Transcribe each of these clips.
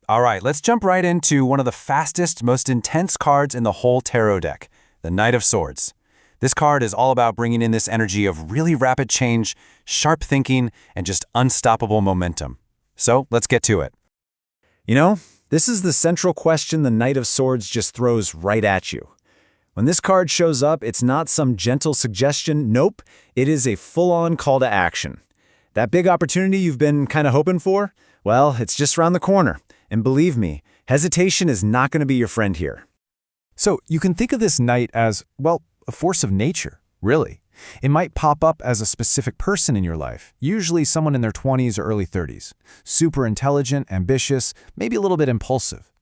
All right, let's jump right into one of the fastest, most intense cards in the whole tarot deck, the Knight of Swords. This card is all about bringing in this energy of really rapid change, sharp thinking, and just unstoppable momentum. So let's get to it. You know, this is the central question the Knight of Swords just throws right at you. When this card shows up, it's not some gentle suggestion. Nope, it is a full-on call to action. That big opportunity you've been kind of hoping for? Well, it's just around the corner. And believe me, hesitation is not going to be your friend here. So you can think of this knight as, well, a force of nature, really. It might pop up as a specific person in your life, usually someone in their 20s or early 30s. Super intelligent, ambitious, maybe a little bit impulsive.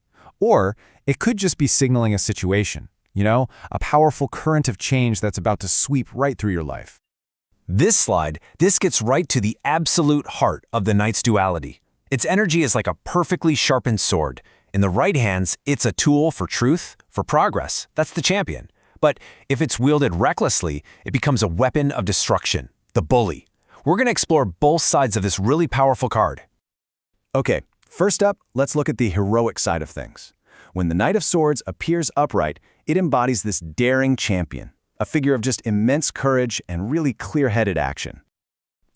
Or it could just be signaling a situation, a powerful current of change that's about to sweep right through your life. This gets right to the absolute heart of the knight's duality. Its energy is like a perfectly sharpened sword. In the right hands, it's a tool for truth, for progress. That's the champion. But if it's wielded recklessly, it becomes a weapon of destruction, the bully. We're going to explore both sides of this really powerful card. Okay, first up, let's look at the heroic side of things. When the Knight of Swords appears upright, it embodies this daring champion, a figure of just immense courage and really clear-headed action.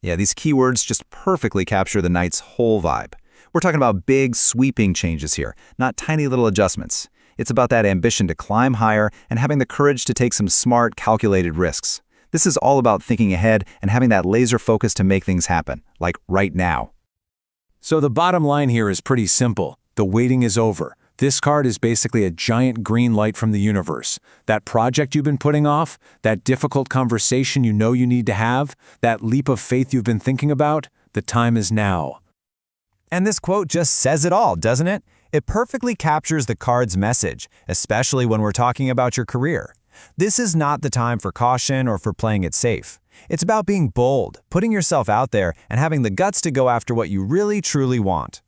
Yeah, these keywords just perfectly capture the knight's whole vibe. We're talking about big, sweeping changes here, not tiny little adjustments. It's about that ambition to climb higher and having the courage to take some smart, calculated risks. This is all about thinking ahead and having that laser focus to make things happen, like right now. So the bottom line here is pretty simple. The waiting is over. This card is basically a giant green light from the universe. That project you've been putting off, that difficult conversation you know you need to have, that leap of faith you've been thinking about, the time is now. And this quote just says it all, doesn't it? It perfectly captures the card's message, especially when we're talking about your career. This is not the time for caution or for playing it safe. It's about being bold, putting yourself out there, and having the guts to go after what you really, truly want.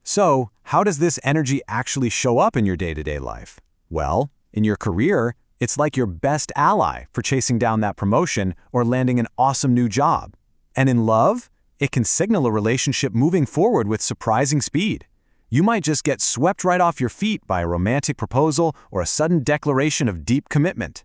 So, how does this energy actually show up in your day-to-day life? Well, in your career, it's like your best ally for chasing down that promotion or landing an awesome new job. And in love, it can signal a relationship moving forward with surprising speed. You might just get swept right off your feet by a romantic proposal or a sudden declaration of deep commitment.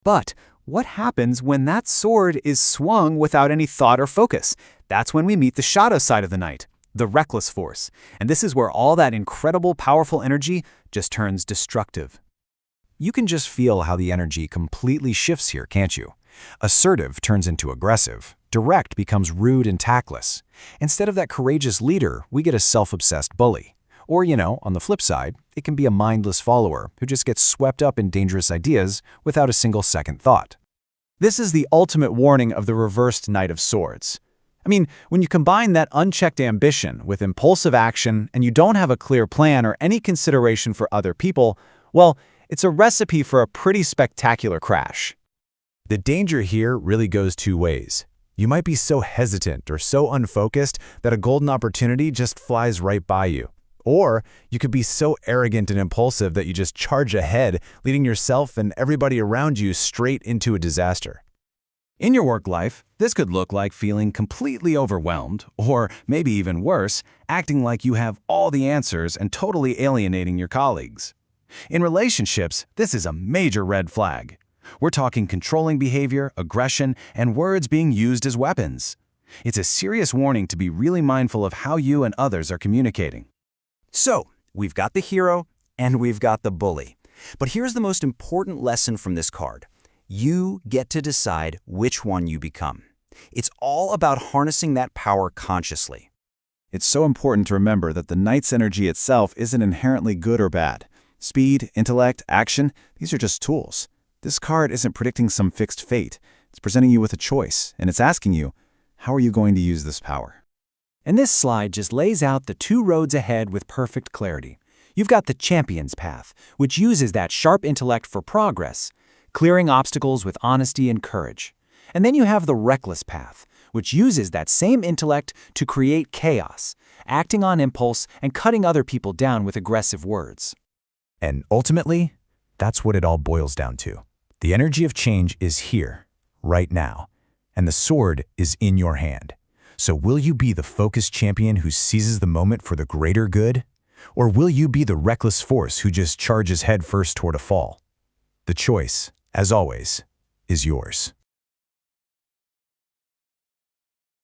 But what happens when that sword is swung without any thought or focus? That's when we meet the shadow side of the knight. The reckless force. And this is where all that incredible, powerful energy just turns destructive. You can just feel how the energy completely shifts here, can't you? Assertive turns into aggressive. Direct becomes rude and tactless. Instead of that courageous leader, we get a self-obsessed bully. Or, on the flip side, it can be a mindless follower who just gets swept up in dangerous ideas without a single second thought. This is the ultimate warning of the reversed Knight of Swords. I mean, when you combine that unchecked ambition with impulsive action and you don't have a clear plan or any consideration for other people, well, it's a recipe for a pretty spectacular crash. The danger here really goes two ways. You might be so hesitant or so unfocused that a golden opportunity just flies right by you. Or you could be so arrogant and impulsive that you just charge ahead, leading yourself and everybody around you straight into a disaster. In your work life, this could look like feeling completely overwhelmed, or maybe even worse, acting like you have all the answers and totally alienating your colleagues. In relationships, this is a major red flag. We're talking controlling behavior, aggression, and words being used as weapons. It's a serious warning to be really mindful of how you and others are communicating. So, we've got the hero and we've got the bully. But here's the most important lesson from this card. You get to decide which one you become. It's all about harnessing that power consciously. It's so important to remember that the knight's energy itself isn't inherently good or bad. Speed, intellect, action, these are just tools. This card isn't predicting some fixed fate. It's presenting you with a choice, and it's asking you, how are you going to use this power? And this slide just lays out the two roads ahead with perfect clarity. You've got the champion's path, which uses that sharp intellect for progress, clearing obstacles with honesty and courage. And then you have the reckless path, which uses that same intellect to create chaos, acting on impulse and cutting other people down with aggressive words. And ultimately, that's what it all boils down to. The energy of change is here, right now, and the sword is in your hand. So will you be the focused champion who seizes the moment for the greater good? Or will you be the reckless force who just charges headfirst toward a fall? The choice, as always, is yours.